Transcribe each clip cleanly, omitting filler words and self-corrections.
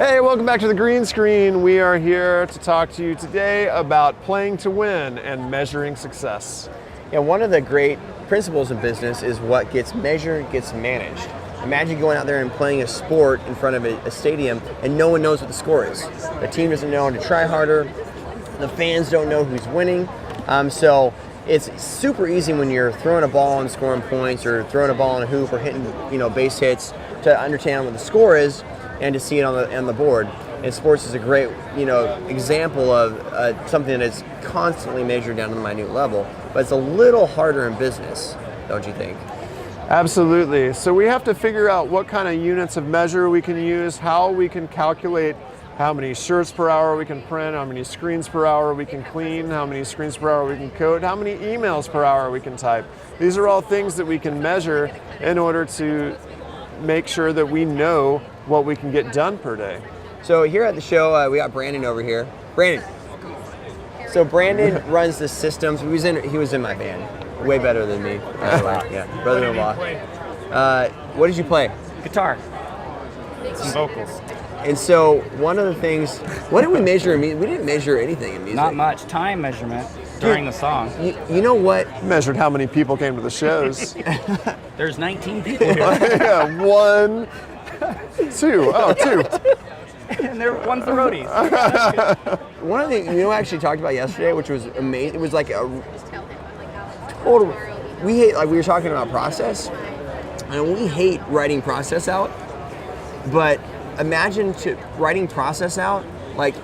Hey, welcome back to the green screen. We are here to talk to you today about playing to win and measuring success. Yeah, one of the great principles of business is what gets measured gets managed. Imagine going out there and playing a sport in front of a stadium and no one knows what the score is. The team doesn't know how to try harder. The fans don't know who's winning. So it's super easy when you're throwing a ball and scoring points, or throwing a ball in a hoop, or hitting base hits, to understand what the score is and to see it on the board. And sports is a great example of something that is constantly measured down to the minute level. But it's a little harder in business, don't you think? Absolutely. So we have to figure out what kind of units of measure we can use, how we can calculate how many shirts per hour we can print, how many screens per hour we can clean, how many screens per hour we can code, how many emails per hour we can type. These are all things that we can measure in order to make sure that we know what we can get done per day. So here at the show, we got Brandon over here. Brandon. So Brandon runs the systems. He was in my band. Way better than me. Yeah, brother-in-law. What did you play? Guitar. Some vocals. And so one of the things, what did we measure in music? We didn't measure anything in music. Not much. Time measurement during the song. You know what? Measured how many people came to the shows. There's 19 people here. Yeah, 1, 2. Oh, 2. And one's the roadies. One of the things I actually talked about yesterday, which was amazing. It was like a total. We hate, like we were talking about process, and we hate writing process out. But imagine writing process out like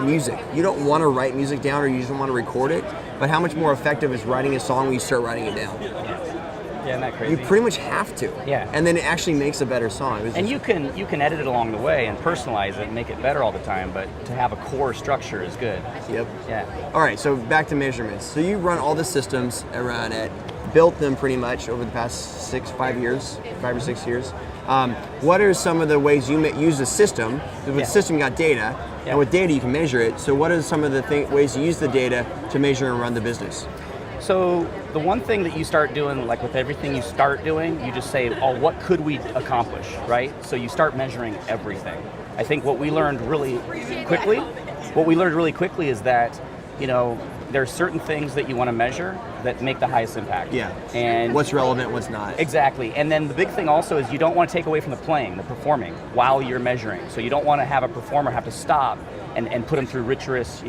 music. You don't want to write music down, or you just want to record it. But how much more effective is writing a song when you start writing it down? Yeah, isn't that crazy? You pretty much have to. Yeah. And then it actually makes a better song. And you can edit it along the way and personalize it and make it better all the time, but to have a core structure is good. Yep. Yeah. All right, so back to measurements. So you run all the systems around it, built them pretty much over the past 5 or 6 years. What are some of the ways you use the system? With the system, you got data, and with data, you can measure it. So what are some of the ways you use the data to measure and run the business? So the one thing that you start doing, like with everything you start doing, you just say, oh, what could we accomplish, right? So you start measuring everything. I think what we learned really quickly is that, there are certain things that you want to measure that make the highest impact. Yeah. And what's relevant, what's not. Exactly. And then the big thing also is you don't want to take away from the performing while you're measuring. So you don't want to have a performer have to stop and put them through rigorous,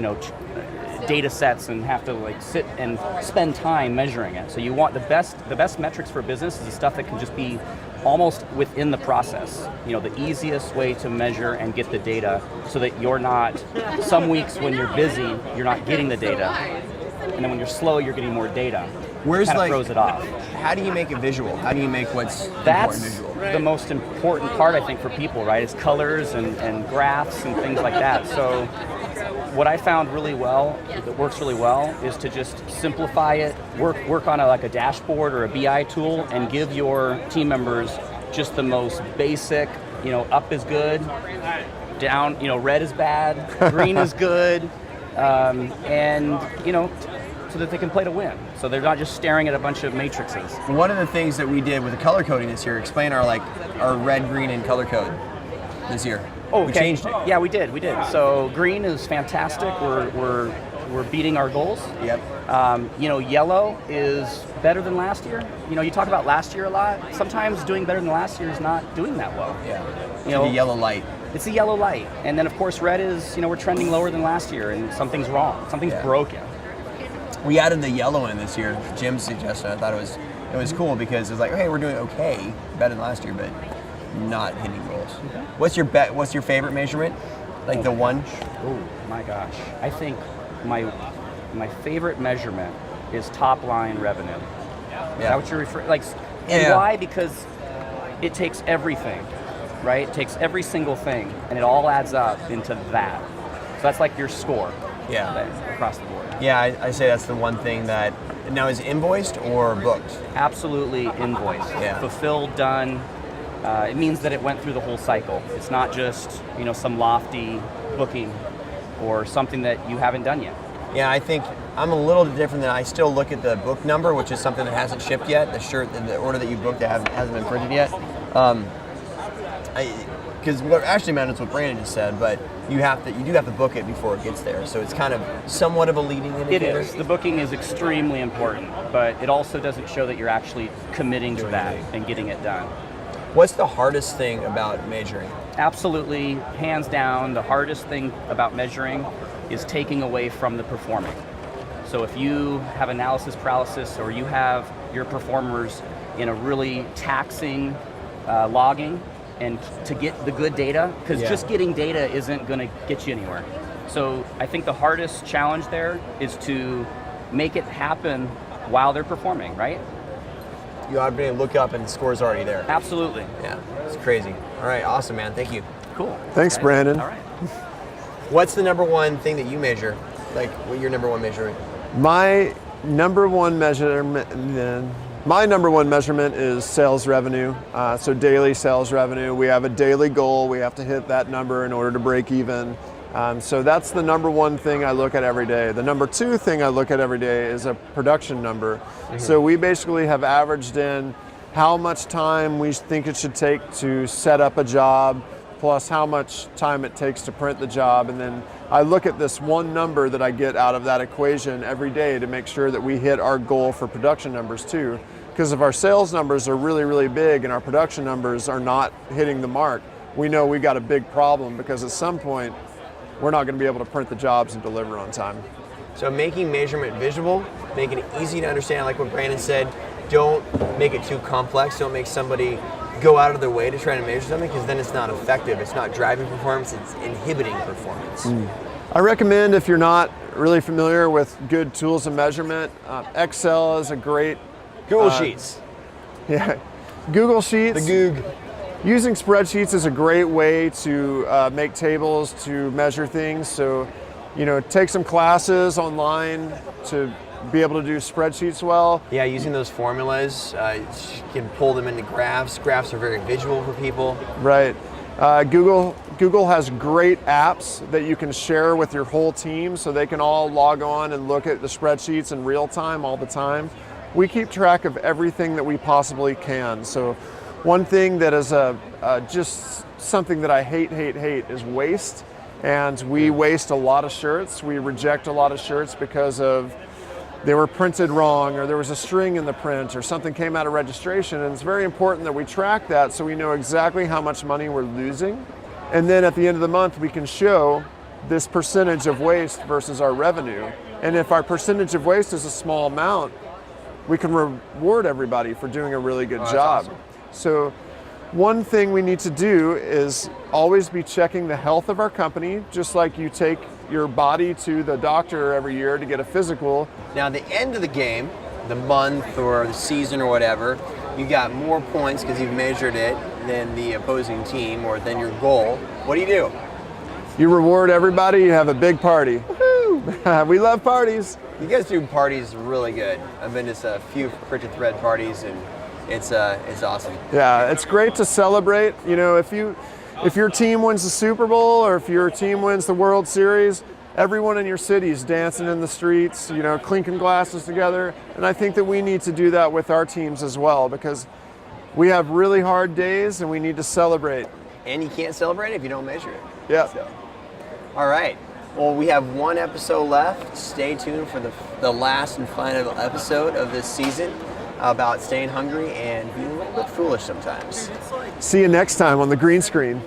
data sets and have to sit and spend time measuring it. So you want the best metrics for business is the stuff that can just be almost within the process. The easiest way to measure and get the data so that you're not, some weeks when you're busy, you're not getting the data. And then when you're slow, you're getting more data. Where's kind of throws it off. How do you make it visual? How do you make what's That's important visual? The most important part, I think, for people, right? Is colors and graphs and things like that. So what I found really well, that works really well, is to just simplify it, work on a dashboard or a BI tool, and give your team members just the most basic, up is good, down, red is bad, green is good, and, so that they can play to win. So they're not just staring at a bunch of matrices. One of the things that we did with the color coding this year, explain our red, green, and color code this year. Oh, okay. We changed it. Yeah, we did. So green is fantastic. We're beating our goals. Yep. Yellow is better than last year. You talk about last year a lot. Sometimes doing better than last year is not doing that well. Yeah. The yellow light. It's the yellow light. And then of course red is, we're trending lower than last year and something's wrong. Something's broken. We added the yellow in this year. Jim's suggestion. I thought it was cool because it was like, hey, we're doing okay, better than last year, but not hitting goals. Okay. What's your favorite measurement? The one? Oh my gosh. I think my favorite measurement is top line revenue. Yeah. Is that what you're referring? Why? Because it takes everything, right? It takes every single thing, and it all adds up into that. So that's like your score. Yeah. Across the board. Yeah, I say that's the one thing that now is invoiced or booked. Absolutely invoiced. Yeah. Fulfilled, done. It means that it went through the whole cycle. It's not just some lofty booking or something that you haven't done yet. Yeah, I think I'm a little different than I still look at the book number, which is something that hasn't shipped yet, the shirt, the order that you booked that hasn't been printed yet. because what actually matters what Brandon just said, but you do have to book it before it gets there. So it's kind of somewhat of a leading indicator. It is. The booking is extremely important, but it also doesn't show that you're actually committing to that and getting it done. What's the hardest thing about measuring? Absolutely, hands down, the hardest thing about measuring is taking away from the performing. So if you have analysis paralysis or you have your performers in a really taxing logging, and to get the good data, because just getting data isn't going to get you anywhere. So I think the hardest challenge there is to make it happen while they're performing, right? You ought to be able to look up and the score's already there. Absolutely. Yeah, it's crazy. All right, awesome, man. Thank you. Cool. Thanks, Brandon. All right. What's the number one thing that you measure? Like, what your number one measurement? My number one measurement is sales revenue. So daily sales revenue. We have a daily goal. We have to hit that number in order to break even. So that's the number one thing I look at every day. The number two thing I look at every day is a production number. So we basically have averaged in how much time we think it should take to set up a job, plus how much time it takes to print the job. And then I look at this one number that I get out of that equation every day to make sure that we hit our goal for production numbers too. Because if our sales numbers are really, really big and our production numbers are not hitting the mark, we know we've got a big problem, because at some point we're not going to be able to print the jobs and deliver on time. So making measurement visual, making it easy to understand, like what Brandon said, don't make it too complex. Don't make somebody go out of their way to try to measure something, because then it's not effective. It's not driving performance, it's inhibiting performance. I recommend, if you're not really familiar with good tools of measurement, Excel is a great... Google Sheets. Yeah, Google Sheets. The Goog. Using spreadsheets is a great way to make tables, to measure things. So, take some classes online to be able to do spreadsheets well. Yeah, using those formulas, you can pull them into graphs. Graphs are very visual for people. Right. Google has great apps that you can share with your whole team, so they can all log on and look at the spreadsheets in real time all the time. We keep track of everything that we possibly can. So one thing that is just something that I hate is waste. And we waste a lot of shirts. We reject a lot of shirts because of they were printed wrong, or there was a string in the print, or something came out of registration. And it's very important that we track that so we know exactly how much money we're losing. And then at the end of the month, we can show this percentage of waste versus our revenue. And if our percentage of waste is a small amount, we can reward everybody for doing a really good job. Awesome. So one thing we need to do is always be checking the health of our company, just like you take your body to the doctor every year to get a physical. Now, at the end of the game, the month or the season or whatever, you got more points because you've measured it than the opposing team or than your goal. What do? You reward everybody, you have a big party. Woohoo! We love parties. You guys do parties really good. I've been to a few Printed Thread parties, and it's awesome. Yeah, it's great to celebrate. If your team wins the Super Bowl, or if your team wins the World Series, everyone in your city is dancing in the streets, clinking glasses together. And I think that we need to do that with our teams as well, because we have really hard days and we need to celebrate. And you can't celebrate it if you don't measure it. Yeah. So, all right. Well, we have one episode left. Stay tuned for the last and final episode of this season about staying hungry and being a little bit foolish sometimes. See you next time on the green screen.